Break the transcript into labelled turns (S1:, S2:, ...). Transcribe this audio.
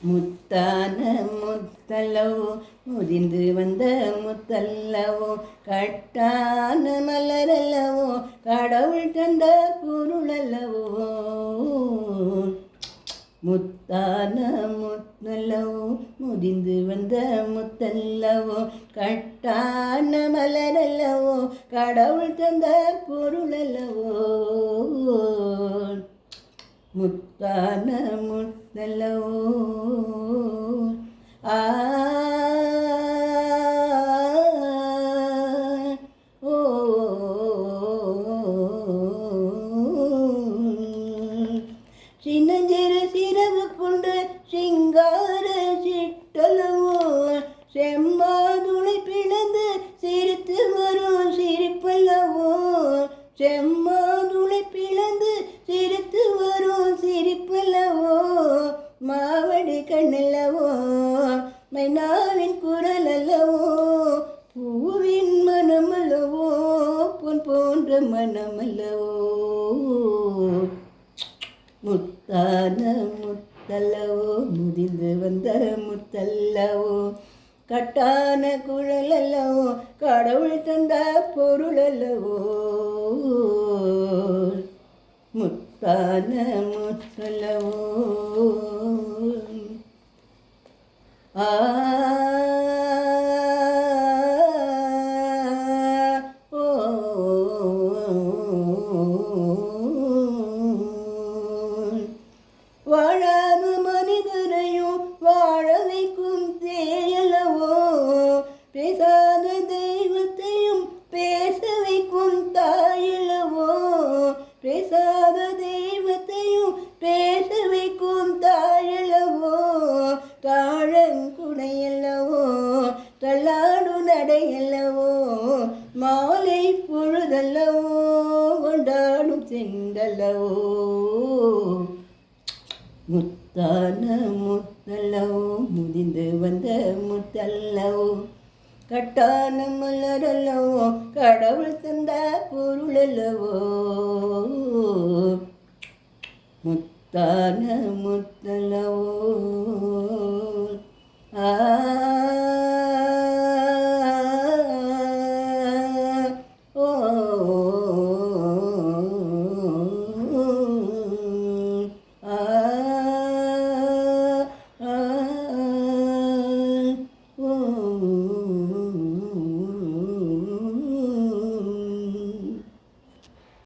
S1: முத்தான முத்தல்லவோ முதிர்ந்து வந்த முத்தல்லவோ கட்டான மலரல்லவோ கடவுள் தந்த பொருளல்லவோ. முத்தான முத்தல்லவோ முதிர்ந்து வந்த முத்தல்லவோ கட்டான மலரல்லவோ கடவுள் தந்த பொருளல்லவோ. முத்தான முத்தல்லவோ. ஆ ஓ சின்னஞ்சிறு சிறகு கொண்டு சிங்கார சிட்டலவோ செம்மாதுளை பிளந்து சிரித்து வரும் சிரிப்பல்லவோ. செம்மாதுளை பிளந்து சிரித்து வரும் சிரிப்பல்லவோ. மாவடி கண்ணல்லவோ மைனாவின் குரல் அல்லவோ. பூவின் மனமல்லவோ பொன் போன்ற மனமல்லவோ. முத்தான முத்தல்லவோ முதிர்ந்து வந்த முத்தல்லவோ கட்டான குழல் அல்லவோ கடவுள் தந்த பொருள் அல்லவோ. முத்தான முத்தல்லவோ. ஆ ஓ வாழாத மனிதரையும் வாழ வைக்கும் தேயல்லவோ. பேசாத தெய்வத்தையும் பேச வைக்கும் தாயல்லவோ. பேசாத தெய்வத்தையும் பேச வைக்கும் தாயல்லவோ. காழங்குடையல்லவோ தள்ளாடு நடையல்லவோ. மாலை பொழுதல்லவோ கொண்டாடும் செண்டல்லவோ. முத்தான முத்தல்லவோ முதிர்ந்து வந்த முத்தல்லவோ கட்டான மலரல்லவோ கடவுள் தந்த பொருள் அல்லவோ. முத்தான முத்தல்லவோ. ஆ